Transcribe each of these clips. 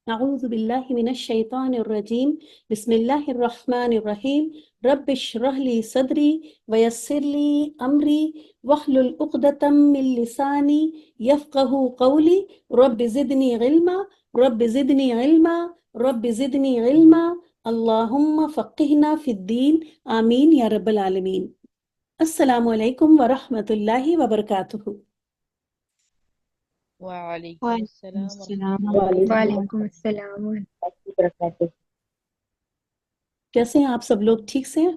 اعوذ باللہ من الشیطان الرجیم بسم اللہ الرحمن الرحیم رب اشرح لی صدری ویسر لی امری واحلل عقدۃ من لسانی یفقہوا قولی رب زدنی علما رب زدنی علما رب زدنی علما اللہم فقہنا فی الدین آمین یا رب العالمین۔ السلام علیکم ورحمۃ اللہ وبرکاتہ۔ وعلیکم وعلیکم السلام ورحمۃ السلام اللہ ورحمۃ وبرکاتہ۔ وعلیکم السلام وبرکاتہ۔ کیسے ہیں آپ سب لوگ؟ ٹھیک سے ہیں؟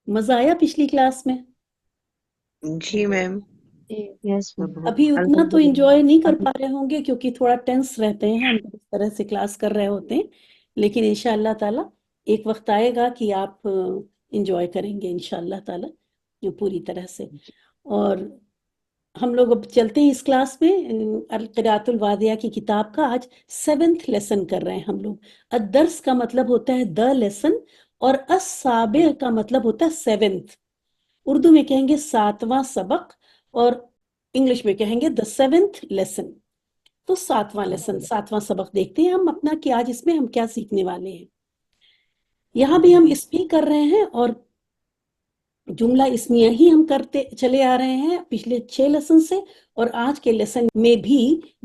مزہ آیا پچھلی کلاس میں؟ جی میم، یس ابھی اتنا تو انجوائے نہیں کر پا رہے ہوں گے کیونکہ تھوڑا ٹینس رہتے ہیں ہم اس طرح سے کلاس کر رہے ہوتے ہیں، لیکن انشاءاللہ تعالی ایک وقت آئے گا کہ آپ انجوائے کریں گے انشاءاللہ تعالی پوری طرح سے۔ اور ہم لوگ اب چلتے ہیں اس کلاس میں القراءۃ الواضحہ کی کتاب کا آج 7th لیسن کر رہے ہیں ہم لوگ۔ الدرس کا مطلب ہوتا ہے دا لیسن، اور السابع کا مطلب ہوتا ہے 7th۔ اردو میں کہیں گے 7واں سبق، اور انگلش میں کہیں گے دا 7th لیسن۔ تو 7واں لیسن، 7واں سبق دیکھتے ہیں ہم اپنا کہ آج اس میں ہم کیا سیکھنے والے ہیں۔ یہاں بھی ہم اسپیک کر رہے ہیں اور جملہ اسمیہ ہی ہم کرتے چلے آ رہے ہیں پچھلے 6 لیسن سے، اور آج کے لیسن میں بھی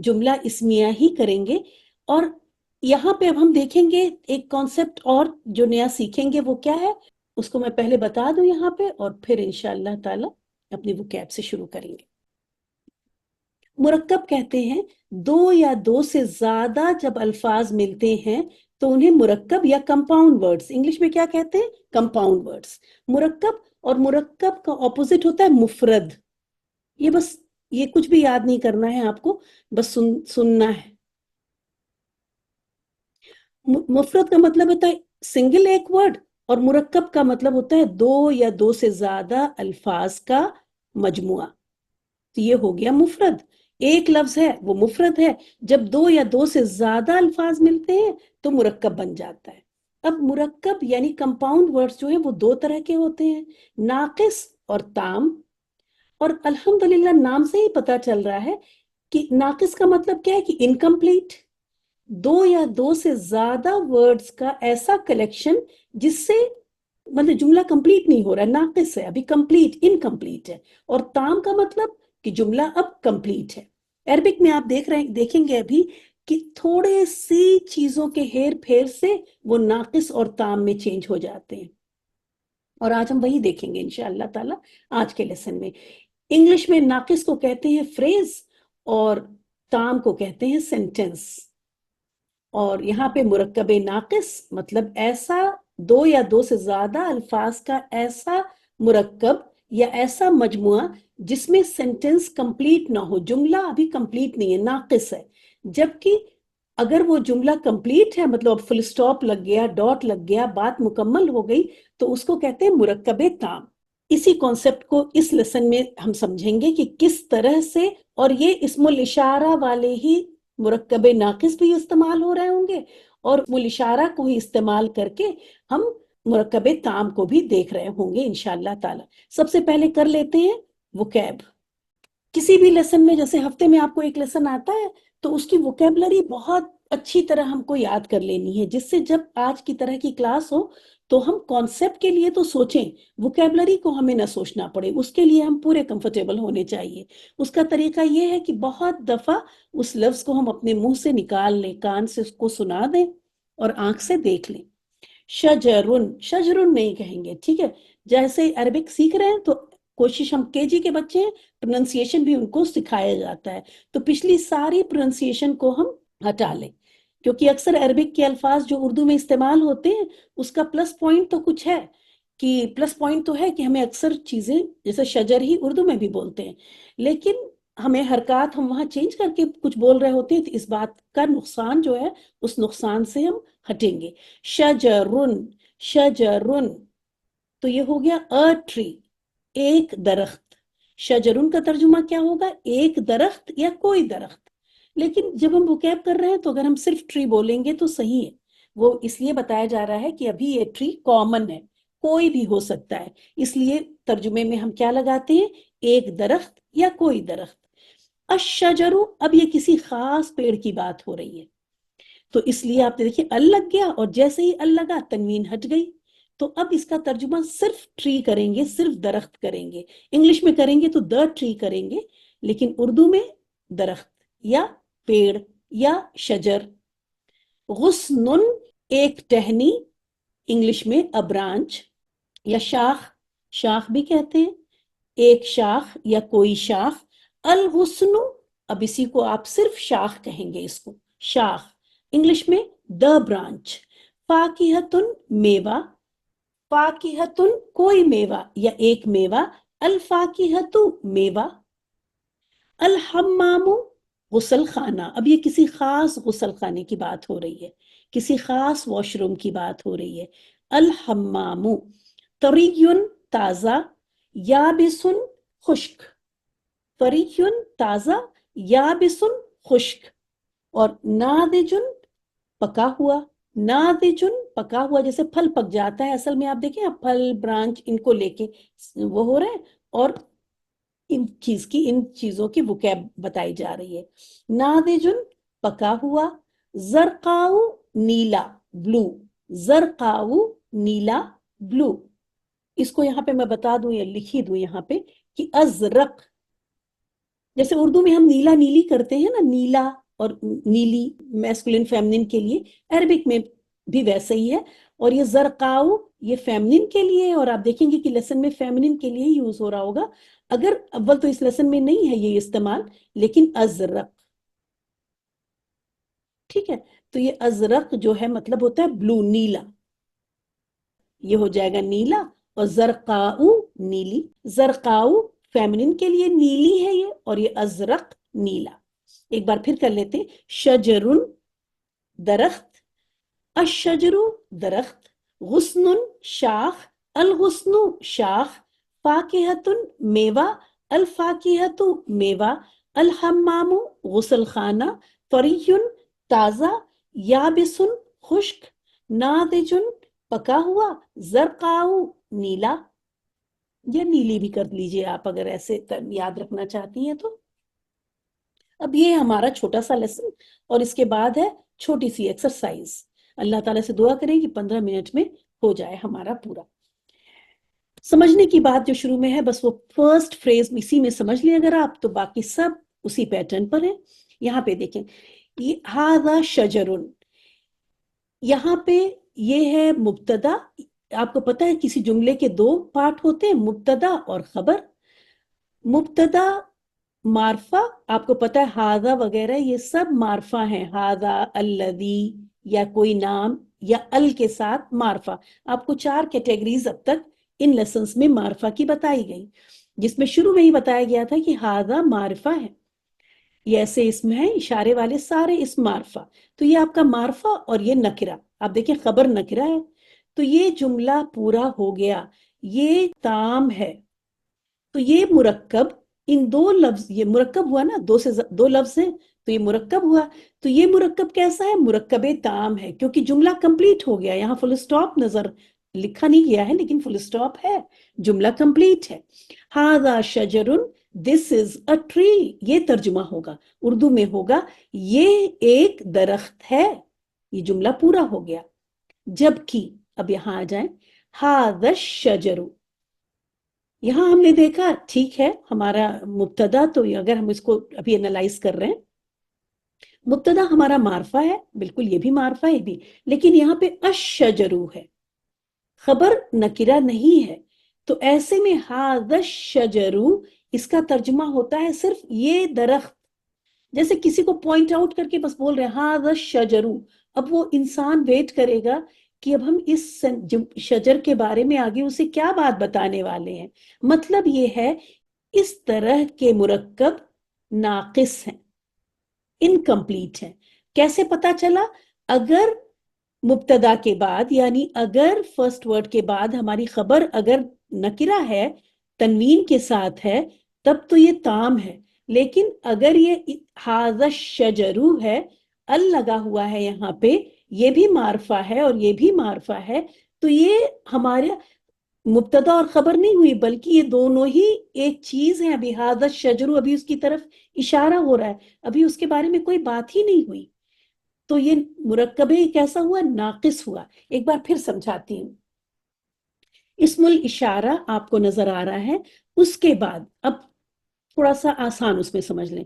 جملہ اسمیہ ہی کریں گے۔ اور یہاں پہ اب ہم دیکھیں گے ایک کانسیپٹ اور جو نیا سیکھیں گے وہ کیا ہے، اس کو میں پہلے بتا دوں یہاں پہ، اور پھر انشاءاللہ تعالی اپنی وکیب سے شروع کریں گے۔ مرکب کہتے ہیں دو یا دو سے زیادہ جب الفاظ ملتے ہیں تو انہیں مرکب یا کمپاؤنڈ ورڈز، انگلش میں کیا کہتے ہیں؟ Compound words. مرکب، اور مرکب کا اپوزٹ ہوتا ہے مفرد۔ یہ بس یہ کچھ بھی یاد نہیں کرنا ہے آپ کو، بس سننا ہے۔ مفرد کا مطلب ہوتا ہے سنگل ایک ورڈ، اور مرکب کا مطلب ہوتا ہے دو یا دو سے زیادہ الفاظ کا مجموعہ۔ تو یہ ہو گیا مفرد، ایک لفظ ہے وہ مفرد ہے، جب دو یا دو سے زیادہ الفاظ ملتے ہیں تو مرکب بن جاتا ہے۔ اب مرکب یعنی کمپاؤنڈ ورڈز جو ہیں وہ دو طرح کے ہوتے ہیں، ناقص اور تام۔ اور الحمدللہ نام سے ہی پتہ چل رہا ہے کہ ناقص کا مطلب کیا ہے کہ انکمپلیٹ، دو یا دو سے زیادہ ورڈز کا ایسا کلیکشن جس سے مطلب جملہ کمپلیٹ نہیں ہو رہا ہے، ناقص ہے، ابھی کمپلیٹ انکمپلیٹ ہے۔ اور تام کا مطلب کہ جملہ اب کمپلیٹ ہے۔ عربک میں آپ دیکھیں گے ابھی کہ تھوڑے سی چیزوں کے ہیر پھیر سے وہ ناقص اور تام میں چینج ہو جاتے ہیں، اور آج ہم وہی دیکھیں گے انشاءاللہ تعالی آج کے لیسن میں۔ انگلش میں ناقص کو کہتے ہیں فریز، اور تام کو کہتے ہیں سینٹنس۔ اور یہاں پہ مرکب ناقص مطلب ایسا دو یا دو سے زیادہ الفاظ کا ایسا مرکب یا ایسا مجموعہ جس میں سینٹنس کمپلیٹ نہ ہو، جملہ ابھی کمپلیٹ نہیں ہے، ناقص ہے۔ جبکہ اگر وہ جملہ کمپلیٹ ہے، مطلب فل سٹاپ لگ گیا، ڈاٹ لگ گیا، بات مکمل ہو گئی، تو اس کو کہتے ہیں مرکب تام۔ اسی کانسیپٹ کو اس لیسن میں ہم سمجھیں گے کہ کس طرح سے، اور یہ اسم الاشارہ والے ہی مرکب ناقص بھی استعمال ہو رہے ہوں گے، اور اسم الاشارہ کو ہی استعمال کر کے ہم مرکب تام کو بھی دیکھ رہے ہوں گے انشاءاللہ تعالی۔ سب سے پہلے کر لیتے ہیں وکیب۔ کسی بھی لیسن میں جیسے ہفتے میں آپ کو ایک لیسن آتا ہے تو اس کی وکیبلری بہت اچھی طرح ہم کو یاد کر لینی ہے، جس سے جب آج کی طرح کی کلاس ہو تو ہم کانسیپٹ کے لیے تو سوچیں، وکیبلری کو ہمیں نہ سوچنا پڑے، اس کے لیے ہم پورے کمفرٹیبل ہونے چاہیے۔ اس کا طریقہ یہ ہے کہ بہت دفعہ اس لفظ کو ہم اپنے منہ سے نکال لیں، کان سے اس کو سنا دیں اور آنکھ سے دیکھ لیں۔ شجرن، شجرن نہیں کہیں گے، ٹھیک ہے؟ جیسے عربک سیکھ رہے ہیں تو کوشش، ہم KG کے بچے ہیں، پروننسیشن بھی ان کو سکھایا جاتا ہے، تو پچھلی ساری پروننسیشن کو ہم ہٹا لیں، کیونکہ اکثر عربک کے الفاظ جو اردو میں استعمال ہوتے ہیں اس کا پلس پوائنٹ تو کچھ ہے، کہ پلس پوائنٹ تو ہے کہ ہمیں اکثر چیزیں جیسے شجر ہی اردو میں بھی بولتے ہیں، لیکن ہمیں حرکات ہم وہاں چینج کر کے کچھ بول رہے ہوتے ہیں، تو اس بات کا نقصان جو ہے اس نقصان سے ہم ہٹیں گے۔ شجرن، شجرن، تو یہ ہو گیا a tree، ایک درخت۔ شجرن کا ترجمہ کیا ہوگا؟ ایک درخت یا کوئی درخت۔ لیکن جب ہم وکیب کر رہے ہیں تو اگر ہم صرف ٹری بولیں گے تو صحیح ہے، وہ اس لیے بتایا جا رہا ہے کہ ابھی یہ ٹری کامن ہے، کوئی بھی ہو سکتا ہے، اس لیے ترجمے میں ہم کیا لگاتے ہیں؟ ایک درخت یا کوئی درخت۔ الشجر، اب یہ کسی خاص پیڑ کی بات ہو رہی ہے، تو اس لیے آپ نے دیکھیے ال لگ گیا اور جیسے ہی ال لگا تنوین ہٹ گئی. تو اب اس کا ترجمہ صرف ٹری کریں گے, صرف درخت کریں گے. انگلش میں کریں گے تو دا ٹری کریں گے, لیکن اردو میں درخت یا پیڑ یا شجر. غصن ایک ٹہنی, انگلش میں a branch, یا شاخ, شاخ بھی کہتے ہیں, ایک شاخ یا کوئی شاخ. الغصن, اب اسی کو آپ صرف شاخ کہیں گے, اس کو شاخ, انگلش میں the branch. فاکہتن میوہ, فاکہتن کوئی میوہ یا ایک میوہ, الفاکہت میوہ. الحمام غسل خانہ, اب یہ کسی خاص غسل خانے کی بات ہو رہی ہے, کسی خاص واش روم کی بات ہو رہی ہے. الحمام. طریٌ تازہ, یابسن خشک, طریٌ تازہ, یابسن خشک. اور ناضجن پکا ہوا, ناضجن پکا ہوا, جیسے پھل پک جاتا ہے, اصل میں آپ دیکھیں آپ پھل برانچ ان کو لے کے وہ ہو رہے ہیں, اور ان چیزوں کی وکیب بتائی جا رہی ہے. ناضجن پکا ہوا. زرقاؤ نیلا, بلو, زرقاؤ نیلا بلو. اس کو یہاں پہ میں بتا دوں یا لکھی دوں یہاں پہ کہ ازرق, جیسے اردو میں ہم نیلا نیلی کرتے ہیں نا, نیلا اور نیلی میسکولین فیمنن کے لیے, عربک میں بھی ویسے ہی ہے. اور یہ زرقاؤ یہ فیمنن کے لیے, اور آپ دیکھیں گے کہ لیسن میں فیمنن کے لیے یوز ہو رہا ہوگا, اگر اول تو اس لیسن میں نہیں ہے یہ استعمال, لیکن ازرق. ٹھیک ہے, تو یہ ازرق جو ہے مطلب ہوتا ہے بلو, نیلا, یہ ہو جائے گا نیلا. اور زرقاؤ نیلی, زرقاؤ فیمنن کے لیے نیلی ہے یہ, اور یہ ازرق نیلا. ایک بار پھر کر لیتے. شجرن درخت, الشجر درخت, غصن شاخ, الغصن شاخ, فاکہتن میوہ, الفاکہت میوہ, الحمام غسل خانہ, طریٌ تازہ, یابسن خشک, ناضجن پکا ہوا, زرقاؤ نیلا, یا نیلی بھی کر لیجئے آپ اگر ایسے یاد رکھنا چاہتی ہیں تو. اب یہ ہمارا چھوٹا سا لیسن, اور اس کے بعد ہے چھوٹی سی ایکسرسائز. اللہ تعالیٰ سے دعا کریں کہ 15 منٹ میں ہو جائے ہمارا پورا. سمجھنے کی بات جو شروع میں ہے, بس وہ فرسٹ فریز اسی میں سمجھ لیں اگر آپ, تو باقی سب اسی پیٹرن پر ہیں. یہاں پہ دیکھیں, یہ ھذا شجرن, یہاں پہ یہ ہے مبتدا. آپ کو پتہ ہے کسی جملے کے دو پارٹ ہوتے ہیں, مبتدا اور خبر. مبتدا معرفہ, آپ کو پتہ ہے ھذا وغیرہ یہ سب معرفہ ہیں, ھذا, الذی, یا کوئی نام, یا ال کے ساتھ معرفہ. آپ کو 4 کیٹیگریز اب تک ان لیسنز میں معرفہ کی بتائی گئی, جس میں شروع میں ہی بتایا گیا تھا کہ ھذا معرفہ ہے. یہ ایسے اسم ہیں, اشارے والے سارے اسم معرفہ. تو یہ آپ کا معرفہ, اور یہ نکرہ, آپ دیکھیں خبر نکرہ ہے, تو یہ جملہ پورا ہو گیا. یہ تام ہے, تو یہ مرکب, ان دو لفظ, یہ مرکب ہوا نا, دو لفظ ہیں تو یہ مرکب ہوا. تو یہ مرکب کیسا ہے؟ مرکب تام ہے, کیونکہ جملہ کمپلیٹ ہو گیا. یہاں فل سٹاپ نظر لکھا نہیں گیا ہے, لیکن فل سٹاپ ہے, جملہ کمپلیٹ ہے. ھذا شجرن, دس از اے ٹری, یہ ترجمہ ہوگا, اردو میں ہوگا یہ ایک درخت ہے. یہ جملہ پورا ہو گیا. جبکہ اب یہاں آ جائیں, ھذا الشجر, یہاں ہم نے دیکھا ٹھیک ہے ہمارا مبتدا, تو اگر ہم اس کو ابھی انالائز کر رہے ہیں, مبتدا ہمارا معرفہ ہے, بالکل یہ بھی معرفہ ہے بھی, لیکن یہاں پہ الشجرو ہے, خبر نکرہ نہیں ہے. تو ایسے میں ھذا الشجرو, اس کا ترجمہ ہوتا ہے صرف یہ درخت. جیسے کسی کو پوائنٹ آؤٹ کر کے بس بول رہے ہیں ھذا الشجرو, اب وہ انسان ویٹ کرے گا کہ اب ہم اس شجر کے بارے میں آگے اسے کیا بات بتانے والے ہیں. مطلب یہ ہے اس طرح کے مرکب ناقص ہیں, انکمپلیٹ ہیں. کیسے پتا چلا؟ اگر مبتدا کے بعد, یعنی اگر فرسٹ ورڈ کے بعد ہماری خبر اگر نکرہ ہے, تنوین کے ساتھ ہے, تب تو یہ تام ہے. لیکن اگر یہ ھذا الشجرو ہے, ال لگا ہوا ہے یہاں پہ, یہ بھی معرفہ ہے اور یہ بھی معرفہ ہے, تو یہ ہمارے مبتدا اور خبر نہیں ہوئی, بلکہ یہ دونوں ہی ایک چیز ہیں. ابھی ھذا الشجرو, ابھی اس کی طرف اشارہ ہو رہا ہے, ابھی اس کے بارے میں کوئی بات ہی نہیں ہوئی. تو یہ مرکبے کیسا ہوا؟ ناقص ہوا. ایک بار پھر سمجھاتی ہوں. اسم الاشارہ آپ کو نظر آ رہا ہے. اس کے بعد اب تھوڑا سا آسان اس میں سمجھ لیں.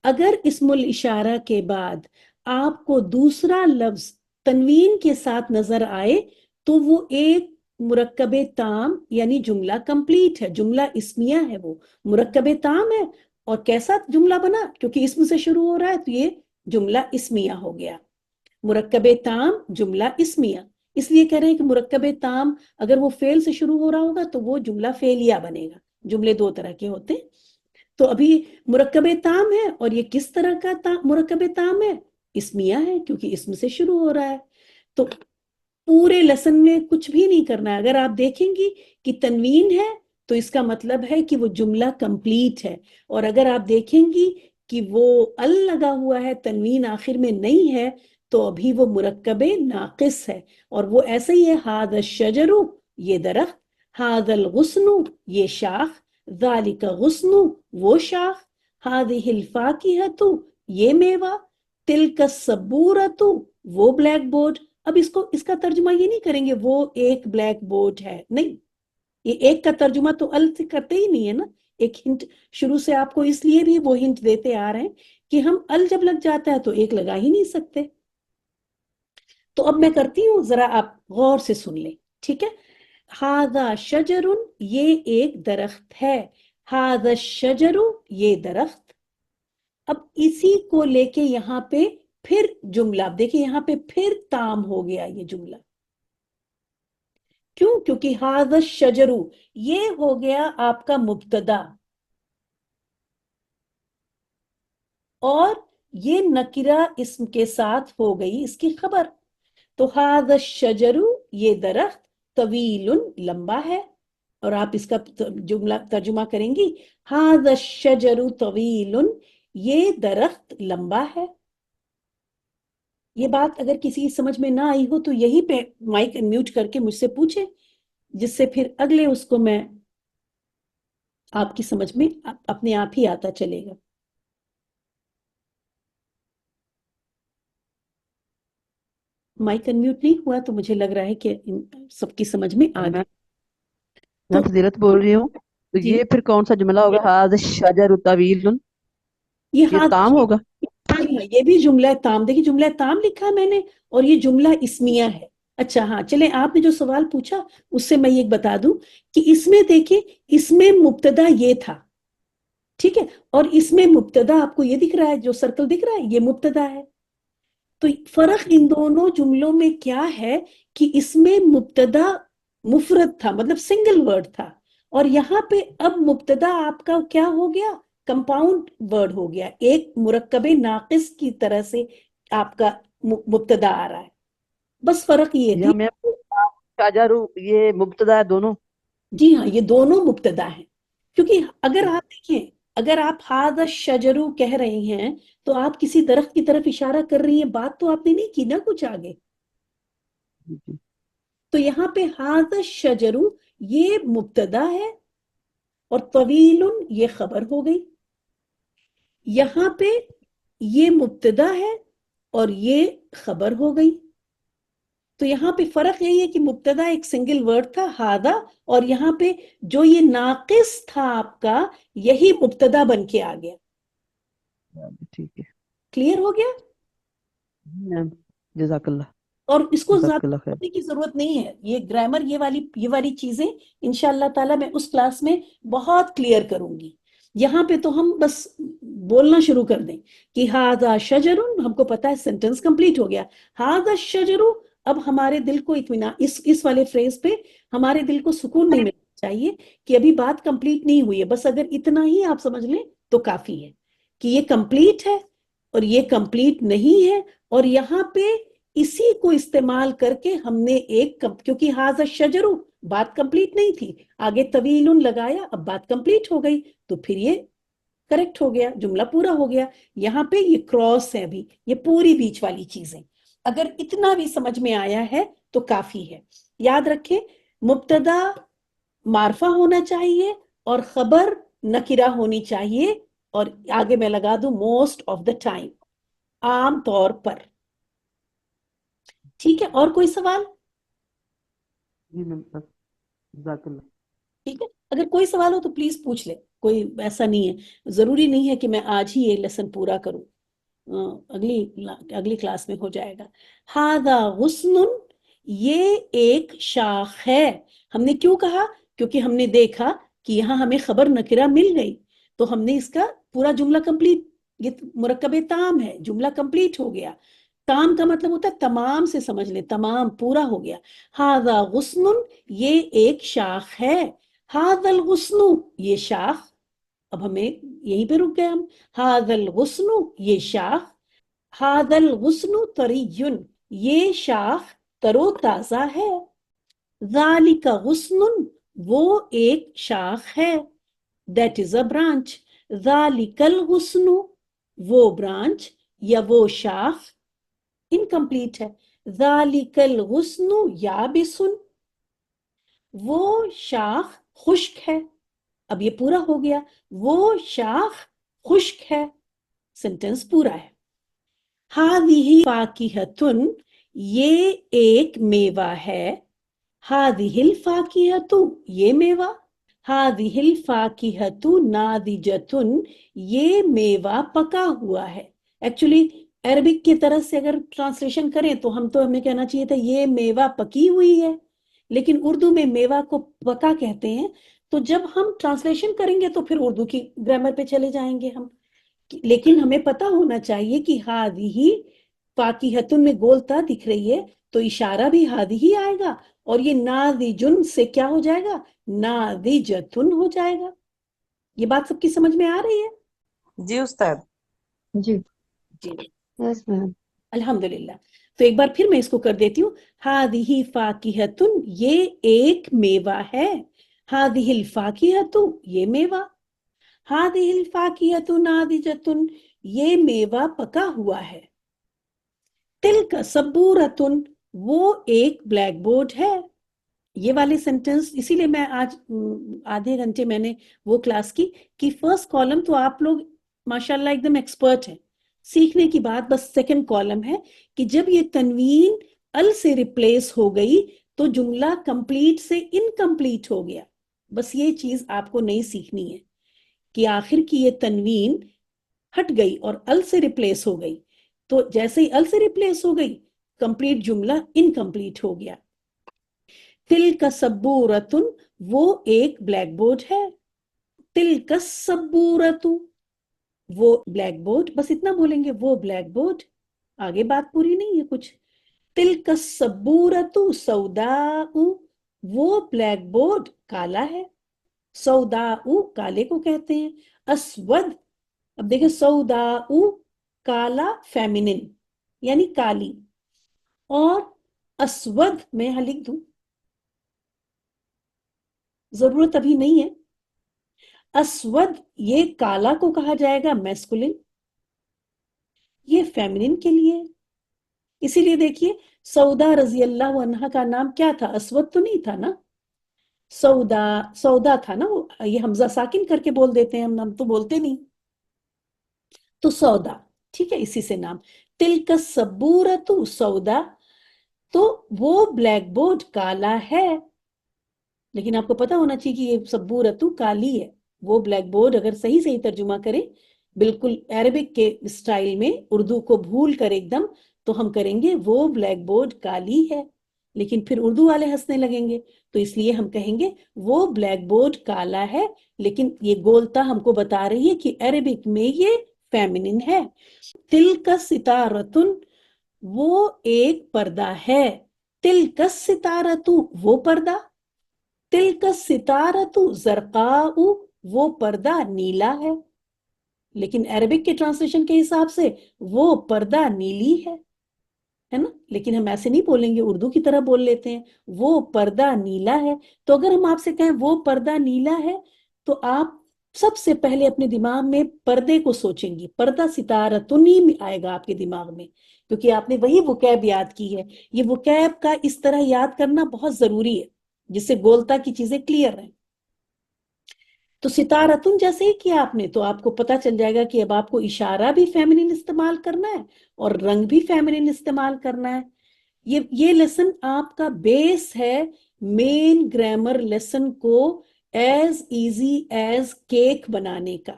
اگر اسم الاشارہ کے بعد آپ کو دوسرا لفظ تنوین کے ساتھ نظر آئے تو وہ ایک مرکب تام یعنی جملہ کمپلیٹ ہے، جملہ اسمیہ ہے، وہ مرکب تام ہے. اور کیسا جملہ بنا؟ کیونکہ اسم سے شروع ہو رہا ہے تو یہ جملہ اسمیہ ہو گیا. مرکب تام جملہ اسمیہ. اس لیے کہہ رہے ہیں کہ مرکب تام اگر وہ فعل سے شروع ہو رہا ہوگا تو وہ جملہ فعلیہ بنے گا. جملے دو طرح کے ہوتے ہیں. تو ابھی مرکب تام ہے، اور یہ کس طرح کا مرکب تام ہے؟ اسمیہ ہے، کیونکہ اسم سے شروع ہو رہا ہے. تو پورے لیسن میں کچھ بھی نہیں کرنا ہے. اگر آپ دیکھیں گی کہ تنوین ہے تو اس کا مطلب ہے کہ وہ جملہ کمپلیٹ ہے. اور اگر آپ دیکھیں گی کہ وہ ال لگا ہوا ہے، تنوین آخر میں نہیں ہے، تو ابھی وہ مرکب ناقص ہے. اور وہ ایسا ہی ہے، ھذا الشجر یہ درخت، ھذا الغصن یہ شاخ، ذالک غصن وہ شاخ، ھذہ الفاکہۃ یہ میوہ، تلک السبورۃ وہ بلیک بورڈ. اب اس کا ترجمہ یہ نہیں کریں گے وہ ایک بلیک بورڈ ہے، نہیں. یہ ایک کا ترجمہ تو ال سے کرتے ہی نہیں ہے نا. ایک ہنٹ شروع سے آپ کو اس لیے بھی وہ ہنٹ دیتے آ رہے ہیں کہ ہم ال جب لگ جاتا ہے تو ایک لگا ہی نہیں سکتے. تو اب میں کرتی ہوں، ذرا آپ غور سے سن لیں، ٹھیک ہے. ھذا شجر یہ ایک درخت ہے، ھذا الشجر یہ درخت. اب اسی کو لے کے یہاں پہ پھر جملہ دیکھیں، یہاں پہ پھر تام ہو گیا یہ جملہ. کیوں؟ کیونکہ ھذا الشجر یہ ہو گیا آپ کا مبتدا، اور یہ نکرہ اسم کے ساتھ ہو گئی اس کی خبر. تو ھذا الشجر یہ درخت، طویل لمبا ہے. اور آپ اس کا جملہ ترجمہ کریں گی، ھذا الشجر طویل یہ درخت لمبا ہے. یہ بات اگر کسی سمجھ میں نہ آئی ہو تو یہی پہ مائک میوٹ کر کے مجھ سے پوچھیں، جس سے پھر اگلے اس کو میں آپ کی سمجھ میں اپنے آپ ہی آتا چلے گا. مائک انمیوٹ نہیں ہوا تو مجھے لگ رہا ہے کہ سب کی سمجھ میں آ گیا. میں فضیلت بول رہی ہوں، تو جی، یہ پھر کون سا جملہ ہوگا؟ ھذا الشجر طویل، یہ یہ تام ہوگا. جی ہاں، یہ بھی جملہ تام. دیکھیے جملہ تام لکھا ہے میں نے، اور یہ جملہ اسمیہ ہے. اچھا ہاں، چلیں آپ نے جو سوال پوچھا اس سے میں یہ بتا دوں کہ اس میں دیکھیں، اس میں مبتدا یہ تھا، ٹھیک ہے. اور اس میں مبتدا آپ کو یہ دکھ رہا ہے، جو سرکل دکھ رہا ہے یہ مبتدا ہے. تو فرق ان دونوں جملوں میں کیا ہے کہ اس میں مبتدا مفرد تھا، مطلب سنگل ورڈ تھا. اور یہاں پہ اب مبتدا آپ کا کیا ہو گیا؟ کمپاؤنڈ ورڈ ہو گیا، ایک مرکب ناقص کی طرح سے آپ کا مبتدا آ رہا ہے. بس فرق یہ تھی. یہاں میں شجر یہ مبتدا ہے دونوں. جی ہاں، یہ دونوں مبتدا ہیں. کیونکہ اگر آپ دیکھیں، اگر آپ ھذا الشجر کہہ رہے ہیں تو آپ کسی درخت کی طرف اشارہ کر رہی ہیں، بات تو آپ نے نہیں کی نا کچھ آگے. تو یہاں پہ ھذا الشجر یہ مبتدا ہے، اور طویل یہ خبر ہو گئی. یہاں پہ یہ مبتدا ہے اور یہ خبر ہو گئی. تو یہاں پہ فرق یہی ہے کہ مبتدا ایک سنگل ورڈ تھا ھذا، اور یہاں پہ جو یہ ناقص تھا آپ کا، یہی مبتدا بن کے آ گیا. ٹھیک ہے، کلیئر ہو گیا؟ جزاک اللہ. اور اس کو جزاک زیادہ اللہ خیر. پڑھنے کی ضرورت نہیں ہے. یہ گرامر یہ والی چیزیں انشاءاللہ تعالی میں اس کلاس میں بہت کلیئر کروں گی. یہاں پہ تو ہم بس بولنا شروع کر دیں کہ ھذا شجر، ہم کو پتا ہے سینٹنس کمپلیٹ ہو گیا. ھذا شجر، اب ہمارے دل کو اطمینان، اس والے فریز پہ ہمارے دل کو سکون نہیں ملنا چاہیے کہ ابھی بات کمپلیٹ نہیں ہوئی ہے. بس اگر اتنا ہی آپ سمجھ لیں تو کافی ہے کہ یہ کمپلیٹ ہے اور یہ کمپلیٹ نہیں ہے. اور یہاں پہ اسی کو استعمال کر کے ہم نے کیونکہ ھذا الشجر بات کمپلیٹ نہیں تھی، آگے طویل لگایا، اب بات کمپلیٹ ہو گئی، تو پھر یہ کریکٹ ہو گیا، جملہ پورا ہو گیا. یہاں پہ یہ کراس ہے، ابھی یہ پوری بیچ والی چیزیں اگر اتنا بھی سمجھ میں آیا ہے تو کافی ہے. یاد رکھیں، مبتدا معرفہ ہونا چاہیے اور خبر نکرہ ہونی چاہیے. اور آگے میں لگا دوں موسٹ آف دا ٹائم، عام طور پر. ٹھیک ہے، اور کوئی سوال؟ جی میم بس جزاک اللہ. ٹھیک ہے، اگر کوئی سوال ہو تو پلیز پوچھ لے، کوئی ایسا نہیں ہے، ضروری نہیں ہے کہ میں آج ہی یہ لیسن پورا کروں، اگلی کلاس میں ہو جائے گا. ہاذا غصن، یہ ایک شاخ ہے. ہم نے کیوں کہا؟ کیونکہ ہم نے دیکھا کہ یہاں ہمیں خبر نکرہ مل گئی، تو ہم نے اس کا پورا جملہ کمپلیٹ، یہ مرکب تام ہے، جملہ کمپلیٹ ہو گیا. تام کا مطلب ہوتا ہے تمام سے، سمجھ لیں تمام پورا ہو گیا. ہاذا غصن، یہ ایک شاخ ہے. ہاذا الغصن، یہ شاخ، اب ہمیں یہیں پہ رک گئے ہم. ہاذا الغصن، یہ شاخ. ہاذا الغصن طری، یہ شاخ ترو تازہ ہے. ذالک غصن، وہ ایک شاخ ہے. That is a branch. ذالک الغصن، وہ برانچ یا وہ شاخ انکمپلیٹ ہے. ذالک الغصن یابس، وہ شاخ خشک ہے. اب یہ پورا ہو گیا، وہ شاخ خشک ہے، سینٹنس پورا ہے. ہاذہ فاکہۃ، یہ ایک میوہ ہے. ہاذہ الفاکہۃ، یہ میوہ. ہاذہ الفاکہۃ ناضجۃ، یہ میوہ پکا ہوا ہے. ایکچولی عربک کی طرف سے اگر ٹرانسلیشن کریں تو ہمیں کہنا چاہیے تھا یہ میوہ پکی ہوئی ہے، لیکن اردو میں میوہ کو پکا کہتے ہیں. تو جب ہم ٹرانسلیشن کریں گے تو پھر اردو کی گرامر پہ چلے جائیں گے ہم. لیکن ہمیں پتا ہونا چاہیے کہ ہاذہ فاکہۃ میں گولتا دکھ رہی ہے تو اشارہ بھی ہاذہ آئے گا، اور یہ ناضجن سے کیا ہو جائے گا؟ ناضجۃن ہو جائے گا. یہ بات سب کی سمجھ میں آ رہی ہے؟ جی استاد. جی. جی یس میم. الحمدللہ. تو ایک بار پھر میں اس کو کر دیتی ہوں. ہاذہ فاکہۃ، یہ ایک میوہ ہے. ہاذہ الفاکہۃ، یہ میوہ. ہاذہ الفاکہۃ ناضجۃ، یہ میوہ پکا ہوا ہے. تلک سبورۃ، وہ ایک بلیک بورڈ ہے. یہ والے سینٹنس اسی لیے میں آج آدھے گھنٹے میں نے وہ کلاس کی کہ فرسٹ کالم تو آپ لوگ ماشاءاللہ ایک دم ایکسپرٹ ہیں. سیکھنے کی بات بس سیکنڈ کالم ہے کہ جب یہ تنوین ال سے ریپلیس ہو گئی تو جملہ کمپلیٹ سے انکمپلیٹ ہو گیا. بس یہ چیز آپ کو نہیں سیکھنی ہے کہ آخر کی یہ تنوین ہٹ گئی اور ال سے ریپلیس ہو گئی، تو جیسے ہی ال سے ریپلیس ہو گئی کمپلیٹ جملہ انکمپلیٹ ہو گیا. تلک سبورۃ، وہ ایک بلیک بورڈ ہے. تلک السبورۃ، وہ بلیک بورڈ، بس اتنا بولیں گے وہ بلیک بورڈ، آگے بات پوری نہیں ہے کچھ. تلک السبورۃ سوداء، وہ بلیک بورڈ کالا ہے. سوداء کالے کو کہتے ہیں. اسود، اب دیکھیں سوداء کالا فیمینن یعنی کالی، اور اسود میں یہاں لکھ دوں، ضرورت ابھی نہیں ہے. اسود یہ کالا کو کہا جائے گا میسکولن، یہ فیمینن کے لیے. اسی لیے دیکھیے سودا رضی اللہ عنہا کا نام کیا تھا؟ اسود تو نہیں تھا نا، سودا، سودا تھا نا. وہ یہ حمزہ ساکن کر کے بول دیتے ہیں ہم تو بولتے نہیں. تو سودا، ٹھیک ہے، اسی سے نام. تلک السبورۃ سودا، تو وہ بلیک بورڈ کالا ہے. لیکن آپ کو پتا ہونا چاہیے کہ یہ سبورۃ کالی ہے. وہ بلیک بورڈ اگر صحیح ترجمہ کریں بالکل عربک کے اسٹائل میں، اردو کو بھول کر ایک دم، تو ہم کریں گے وہ بلیک بورڈ کالی ہے. لیکن پھر اردو والے ہنسنے لگیں گے، تو اس لیے ہم کہیں گے وہ بلیک بورڈ کالا ہے. لیکن یہ گولتا ہم کو بتا رہی ہے کہ عربک میں یہ فیمینن ہے. تلک ستارۃ، وہ ایک پردہ ہے. تلک الستارۃ، وہ پردہ. تلک الستارۃ زرقاء، وہ پردہ نیلا ہے. لیکن عربک کے ٹرانسلیشن کے حساب سے وہ پردہ نیلی ہے نا. لیکن ہم ایسے نہیں بولیں گے، اردو کی طرح بول لیتے ہیں وہ پردہ نیلا ہے. تو اگر ہم آپ سے کہیں وہ پردہ نیلا ہے تو آپ سب سے پہلے اپنے دماغ میں پردے کو سوچیں گی. پردہ ستارۃن ہی آئے گا آپ کے دماغ میں، کیونکہ آپ نے وہی وکیب یاد کی ہے. یہ وکیب کا اس طرح یاد کرنا بہت ضروری ہے جس سے گولتا کی چیزیں کلیئر ہیں. تو ستارتن جیسے ہی کیا آپ نے تو آپ کو پتا چل جائے گا کہ اب آپ کو اشارہ بھی فیمینن استعمال کرنا ہے اور رنگ بھی فیمینن استعمال کرنا ہے. یہ لیسن آپ کا بیس ہے مین گرامر لیسن کو ایز ایزی ایز کیک بنانے کا.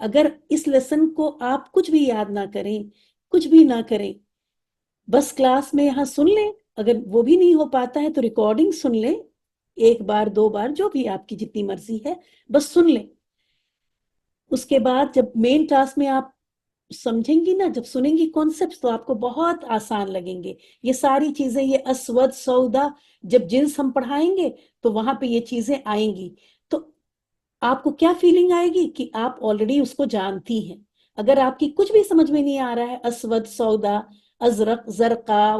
اگر اس لیسن کو آپ کچھ بھی یاد نہ کریں، کچھ بھی نہ کریں، بس کلاس میں یہاں سن لیں، اگر وہ بھی نہیں ہو پاتا ہے تو ریکارڈنگ سن لیں، 1 بار 2 بار جو بھی آپ کی جتنی مرضی ہے بس سن لیں. اس کے بعد جب مین کلاس میں آپ سمجھیں گی نا، جب سنیں گی کانسیپٹس تو آپ کو بہت آسان لگیں گے. یہ ساری چیزیں، یہ اسود سودا، جب جنس ہم پڑھائیں گے تو وہاں پہ یہ چیزیں آئیں گی. تو آپ کو کیا فیلنگ آئے گی کہ آپ آلریڈی اس کو جانتی ہیں. اگر آپ کی کچھ بھی سمجھ میں نہیں آ رہا ہے، اسود سودا، ازرق زرقا،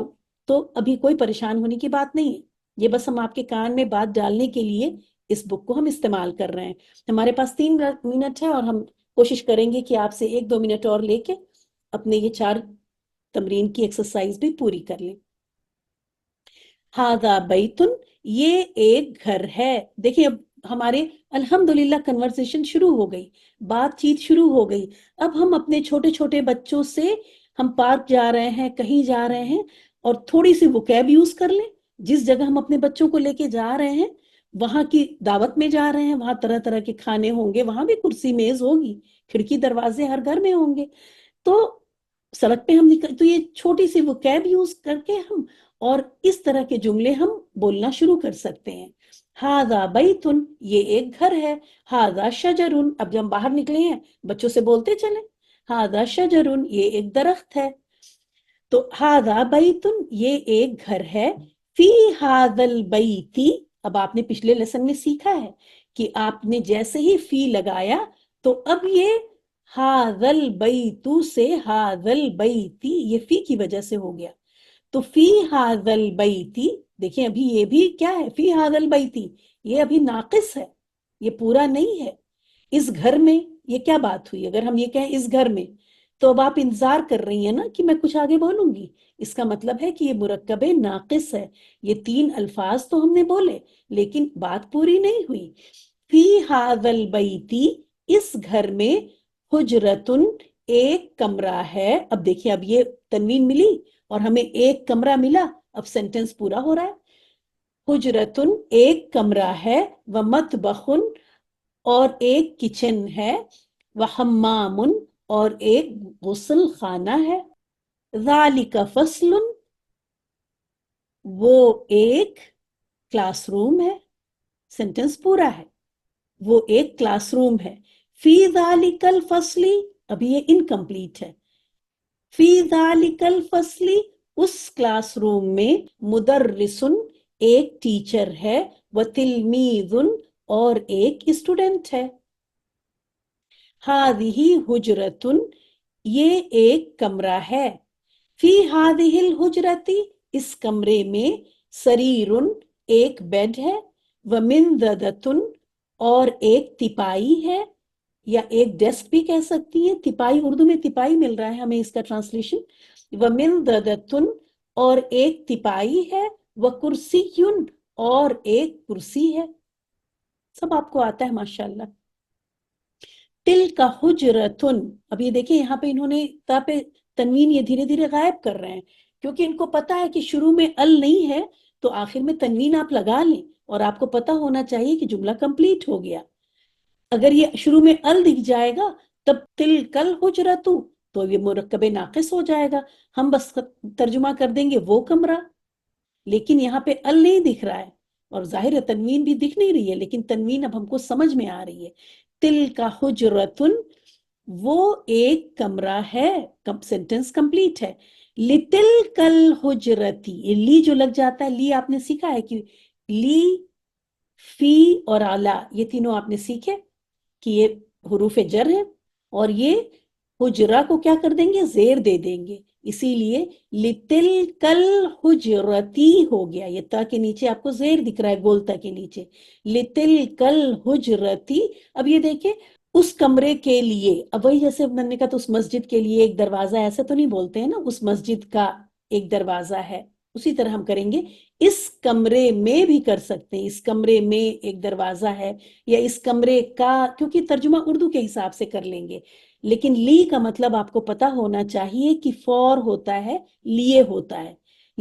تو ابھی کوئی پریشان ہونے کی بات نہیں ہے. یہ بس ہم آپ کے کان میں بات ڈالنے کے لیے اس بک کو ہم استعمال کر رہے ہیں. ہمارے پاس 3 منٹ ہے اور ہم کوشش کریں گے کہ آپ سے 1-2 منٹ اور لے کے اپنے یہ 4 تمرین کی ایکسرسائز بھی پوری کر لیں. ہاذا بیتن، یہ ایک گھر ہے. دیکھیں اب ہمارے الحمدللہ کنورسیشن شروع ہو گئی، بات چیت شروع ہو گئی. اب ہم اپنے چھوٹے چھوٹے بچوں سے، ہم پارک جا رہے ہیں، کہیں جا رہے ہیں، اور تھوڑی سی وکیب یوز کر لیں. جس جگہ ہم اپنے بچوں کو لے کے جا رہے ہیں، وہاں کی دعوت میں جا رہے ہیں، وہاں طرح طرح کے کھانے ہوں گے، وہاں بھی کرسی میز ہوگی، کھڑکی دروازے ہر گھر میں ہوں گے. تو سڑک پہ ہم نکل تو یہ چھوٹی سی وکیب یوز کر کے ہم اور اس طرح کے جملے ہم بولنا شروع کر سکتے ہیں. ہاذا بیتن، یہ ایک گھر ہے. ہاذا شجرن، اب جب ہم باہر نکلے ہیں بچوں سے بولتے چلیں. ہاذا شجرن، یہ ایک درخت ہے. تو ہاذا بیتن، یہ ایک گھر ہے. فی ہاذا البیتی، اب آپ نے پچھلے لیسن میں سیکھا ہے کہ آپ نے جیسے ہی فی لگایا تو اب یہ ہاذا البیت سے ہاذا البیتی، یہ فی کی وجہ سے ہو گیا. تو فی ہاذا البیتی، دیکھیں ابھی یہ بھی کیا ہے، فی ہاذا البیتی، یہ ابھی ناقص ہے، یہ پورا نہیں ہے. اس گھر میں، یہ کیا بات ہوئی؟ اگر ہم یہ کہیں اس گھر میں، تو اب آپ انتظار کر رہی ہیں نا کہ میں کچھ آگے بولوں گی. اس کا مطلب ہے کہ یہ مرکب ناقص ہے. یہ 3 الفاظ تو ہم نے بولے لیکن بات پوری نہیں ہوئی. فی ہاذا البیتی، اس گھر میں، حجرتن، ایک کمرہ ہے. اب دیکھیں اب یہ تنوین ملی اور ہمیں ایک کمرہ ملا، اب سینٹنس پورا ہو رہا ہے. حجرتن، ایک کمرہ ہے. ومطبخن، اور ایک کچن ہے. وحمامن، اور ایک غسل خانہ ہے. ذالک فصل، وہ ایک کلاس روم ہے. سینٹنس پورا ہے، وہ ایک کلاس روم ہے. فی ذالک الفصل، ابھی یہ انکمپلیٹ ہے. فی ذالک الفصل، اس کلاس روم میں، مدرسن، ایک ٹیچر ہے. وتلمیذن، اور ایک اسٹوڈنٹ ہے. ہذہ حجرتن، یہ ایک کمرہ ہے. فی ہذہ الحجرتی، اس کمرے میں، سریرن، ایک بیڈ ہے. ومنضدتن، اور ایک تپائی ہے، یا ایک ڈیسک بھی کہہ سکتی ہیں. تپائی، اردو میں تپائی مل رہا ہے ہمیں اس کا ٹرانسلیشن. ومنضدتن، اور ایک تپائی ہے. وکرسیٌ، اور ایک کرسی ہے. سب آپ کو آتا ہے ماشاءاللہ. تلک حجرتن، اب یہ دیکھیں یہاں پہ انہوں نے تا پہ تنوین یہ دھیرے دھیرے غائب کر رہے ہیں، کیونکہ ان کو پتا ہے کہ شروع میں ال نہیں ہے تو آخر میں تنوین آپ لگا لیں، اور آپ کو پتا ہونا چاہیے کہ جملہ کمپلیٹ ہو گیا. اگر یہ شروع میں ال دکھ جائے گا تب تلک الحجرت، تو یہ مرکب ناقص ہو جائے گا. ہم بس ترجمہ کر دیں گے وہ کمرہ، لیکن یہاں پہ ال نہیں دکھ رہا ہے، اور ظاہر ہے تنوین بھی دکھ نہیں رہی ہے، لیکن تنوین اب ہم کو سمجھ میں آ رہی ہے. تلک حجرتن، وہ ایک کمرہ ہے. سینٹنس کمپلیٹ ہے. لتلک الحجرتی، یہ لی جو لگ جاتا ہے، لی آپ نے سیکھا ہے کہ لی، فی اور اعلی، یہ تینوں آپ نے سیکھے کہ یہ حروف جر ہیں، اور یہ حجرہ کو کیا کر دیں گے، زیر دے دیں گے. اسی لیے لتلک الحجرتی ہو گیا. یہ تا کے نیچے آپ کو زیر دکھ رہا ہے، گول تا کے نیچے. لتلک الحجرتی. اب یہ دیکھیں اس کمرے کے لیے، اب وہی جیسے میں نے کہا تو اس مسجد کے لیے ایک دروازہ، ایسا تو نہیں بولتے ہیں نا، اس مسجد کا ایک دروازہ ہے. اسی طرح ہم کریں گے اس کمرے میں بھی کر سکتے ہیں. اس کمرے میں ایک دروازہ ہے، یا اس کمرے کا، کیونکہ ترجمہ اردو کے حساب سے کر لیں گے. لیکن لی کا مطلب آپ کو پتا ہونا چاہیے کہ فور ہوتا ہے، لیے ہوتا ہے.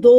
2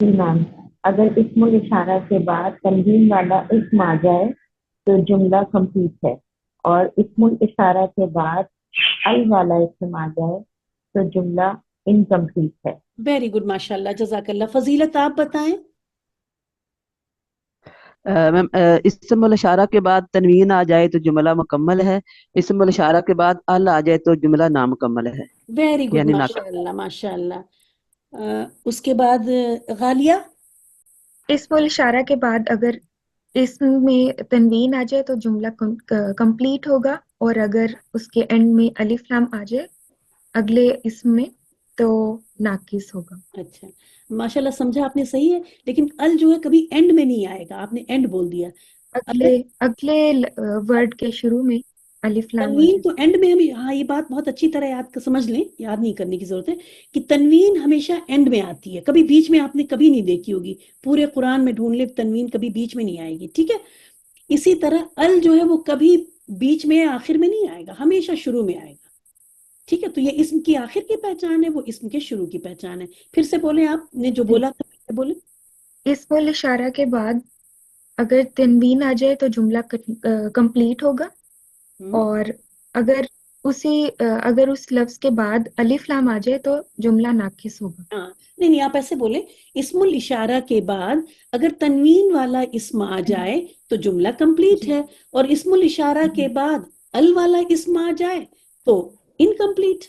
جی میم، اگر اسم الاشارہ کے بعد تنوین والا اسم آ جائے تو جملہ کمپلیٹ ہے، اور اسم الاشارہ کے بعد ال والا اسم آ جائے تو جملہ انکمپلیٹ ہے۔ ویری گڈ، ماشاء اللہ، جزاک اللہ۔ فضیلت آپ بتائیں۔ میم اسم الاشارہ کے بعد تنوین آ جائے تو جملہ مکمل ہے، اسم الاشارہ کے بعد ال آ جائے تو جملہ نامکمل ہے، ویری گڈ، یعنی ماشاء اللہ ماشاء اللہ۔ اس کے بعد غالیہ۔ اسم الاشارہ کے بعد اگر اسم میں تنوین آ جائے تو جملہ کمپلیٹ ہوگا، اور اگر اس کے اینڈ میں الف لام آ جائے اگلے اسم میں تو ناقص ہوگا۔ اچھا، ماشاء اللہ، سمجھا آپ نے، صحیح ہے، لیکن ال جو ہے کبھی اینڈ میں نہیں آئے گا، آپ نے اینڈ بول دیا۔ اگلے ورڈ کے شروع میں الف لام آ تنوین جائے۔ تو اینڈ میں ہمیں، ہاں یہ بات بہت اچھی طرح یاد سمجھ لیں، یاد نہیں کرنے کی ضرورت ہے کہ تنوین ہمیشہ اینڈ میں آتی ہے، کبھی بیچ میں آپ نے کبھی نہیں دیکھی ہوگی، پورے قرآن میں ڈھونڈ لے تنوین کبھی بیچ میں نہیں آئے گی، ٹھیک ہے۔ اسی طرح ال جو ہے وہ کبھی بیچ میں آخر میں نہیں آئے گا، ہمیشہ شروع میں آئے گا، ٹھیک ہے۔ تو یہ اسم کی آخر کی پہچان ہے، وہ اسم کے شروع کی پہچان ہے۔ پھر سے بولیں، آپ نے جو بولا تھا پھر سے بولیں۔ اسم الاشارہ کے بعد اگر تنوین آ جائے تو جملہ کمپلیٹ ہوگا، اور اگر اگر اس لفظ کے بعد الف لام آ جائے تو جملہ ناقص ہوگا۔ ہاں، نہیں آپ ایسے بولیں، اسم الاشارہ کے بعد اگر تنوین والا اسم آ جائے تو جملہ کمپلیٹ ہے، اور اسم الاشارہ کے بعد ال والا اسم آ جائے تو انکمپلیٹ۔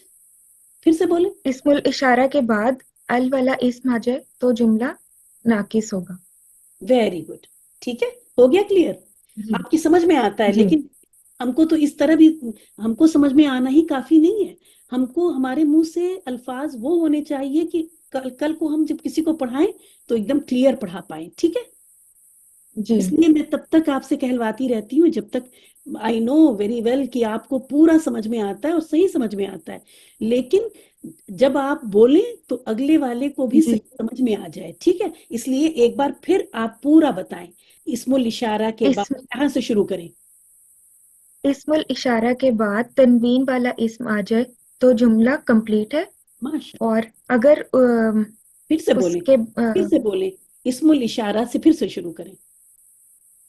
پھر سے بولیں۔ اسم الاشارہ کے بعد ال والا اسم آ جائے تو جملہ ناقص ہوگا۔ ویری گڈ، ٹھیک ہے، ہو گیا کلیئر؟ جی آپ کی سمجھ میں آتا ہے، جی لیکن ہم کو تو اس طرح بھی، ہم کو سمجھ میں آنا ہی کافی نہیں ہے، ہم کو ہمارے منہ سے الفاظ وہ ہونے چاہیے کہ کل کو ہم جب کسی کو پڑھائیں تو ایک دم کلیئر پڑھا پائیں، ٹھیک ہے۔ جی اس لیے میں تب تک آپ سے کہلواتی رہتی ہوں جب تک آئی نو ویری ویل کہ آپ کو پورا سمجھ میں آتا ہے اور صحیح سمجھ میں آتا ہے، لیکن جب آپ بولیں تو اگلے والے کو بھی جی صحیح سمجھ میں آ جائے، ٹھیک ہے۔ اس لیے ایک بار پھر آپ پورا بتائیں، اسم الاشارہ کے بعد کہاں سے شروع کریں؟ اسم الاشارہ کے بعد تنوین والا اسم آ جائے تو جملہ کمپلیٹ ہے، ماشاء، اور اگر پھر سے اس بولیں، کے پھر سے بولیں، اسم الاشارہ سے پھر سے شروع کریں۔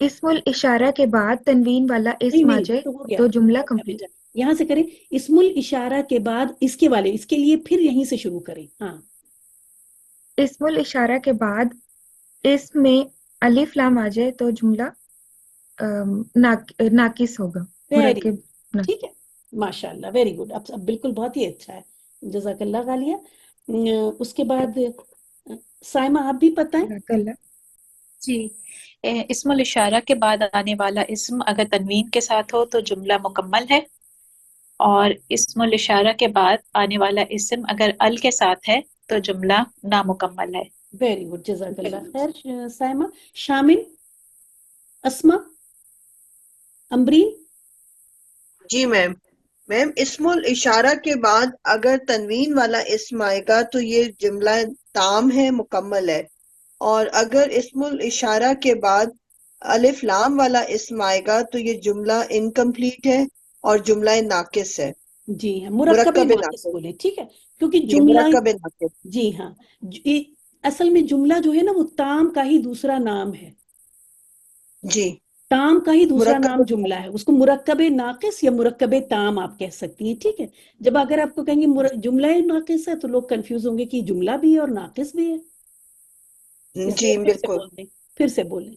اسم الاشارہ کے بعد تنوین والا نہیں اسم آ نہیں، جائے تو ہو گیا، تو جملہ ہو گیا کمپلیٹ۔ بیٹا، یہاں سے کریں، اسم الاشارہ کے بعد اس کے والے، اس کے لیے پھر یہیں سے شروع کریں، ہاں۔ اسم الاشارہ کے بعد اسم میں الف لام آ جائے تو جملہ ناقص ہوگا، ویری مرکب گڈ، ٹھیک ہے، ماشاء اللہ، ویری گڈ، اب بالکل بہت ہی اچھا ہے، جزاک اللہ غالیہ۔ اس کے بعد سائمہ آپ بھی بتائیں۔ جزاک اللہ۔ جی، اسم الاشارہ کے بعد آنے والا اسم اگر تنوین کے ساتھ ہو تو جملہ مکمل ہے، اور اسم الاشارہ کے بعد آنے والا اسم اگر ال کے ساتھ ہے تو جملہ نامکمل ہے۔ ویری گڈ، جزاک اللہ خیر سائمہ۔ شامل، اسما، امبرین۔ جی میم، میم اسم الاشارہ کے بعد اگر تنوین والا اسم آئے گا تو یہ جملہ تام ہے، مکمل ہے، اور اگر اسم الاشارہ کے بعد الف لام والا اسم آئے گا تو یہ جملہ انکمپلیٹ ہے اور جملہ ناقص ہے، جی ہاں، مرکب مرکب ناقص ناقص، بولے، ٹھیک ہے، کیونکہ جی جملہ، مرکب ناقص، جی ہاں، اصل میں جملہ جو ہے نا وہ تام کا ہی دوسرا نام ہے، جی تام کا ہی دوسرا مرکب نام جملہ ہے، اس کو مرکب ناقص یا مرکب تام آپ کہہ سکتی ہیں، ٹھیک ہے۔ جب اگر آپ کو کہیں گے جملہ ناقص ہے تو لوگ کنفیوز ہوں گے کہ جملہ بھی ہے اور ناقص بھی ہے، اس جی لیے پھر سے بالکل۔ بول دیں، پھر سے بولیں۔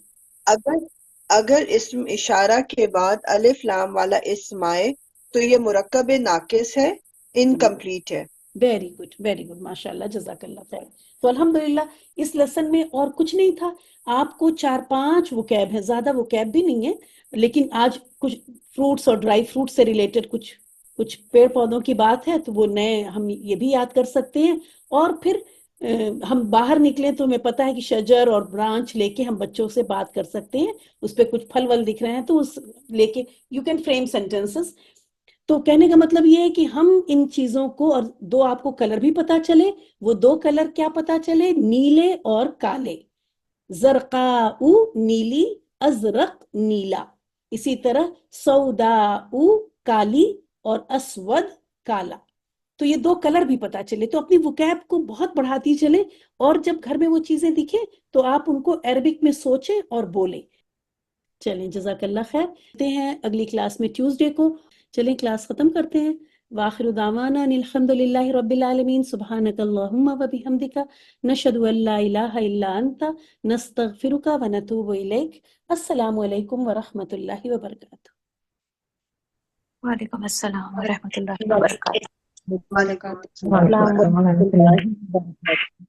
اگر اسم اشارہ کے بعد الف لام والا اسم آئے تو یہ مرکب ناقص ہے، انکمپلیٹ ہے۔ ویری گڈ، ویری گڈ، ماشاء اللہ، جزاک اللہ خیر۔ تو الحمدللہ اس لیسن میں اور کچھ نہیں تھا، آپ کو 4-5 وکیب ہیں، زیادہ وکیب بھی نہیں ہے، لیکن آج کچھ فروٹس اور ڈرائی فروٹ سے ریلیٹڈ کچھ پیڑ پودوں کی بات ہے تو وہ نئے ہم یہ بھی یاد کر سکتے ہیں، اور پھر ہم باہر نکلیں تو ہمیں پتہ ہے کہ شجر اور برانچ لے کے ہم بچوں سے بات کر سکتے ہیں، اس پہ کچھ پھل ول دکھ رہے ہیں تو اس لے کے یو کین فریم سینٹینسز۔ تو کہنے کا مطلب یہ ہے کہ ہم ان چیزوں کو، اور 2 آپ کو کلر بھی پتا چلے، وہ 2 کلر کیا پتا چلے، نیلے اور کالے، زرقاء نیلی، ازرق نیلا، اسی طرح سوداء کالی اور اسود کالا، تو یہ دو کلر بھی پتا چلے، تو اپنی وکیب کو بہت بڑھاتی چلیں، اور جب گھر میں وہ چیزیں دکھیں تو آپ ان کو عربک میں سوچیں اور بولیں۔ چلیں جزاک اللہ خیر، ملتے ہیں اگلی کلاس میں ٹیوزڈے کو۔ چلیں کلاس ختم کرتے ہیں۔ وآخر دعوانا ان الحمد للہ رب العالمین، سبحانک اللہم و بحمدک، نشہد ان لا الہ الا انت، نستغفرک و نتوب الیک۔ السلام علیکم ورحمۃ اللہ وبرکاتہ۔ وعلیکم السلام ورحمۃ اللہ وبرکاتہ۔ وعلیکم وعلیکم السلام ورحمۃ اللہ وبرکاتہ۔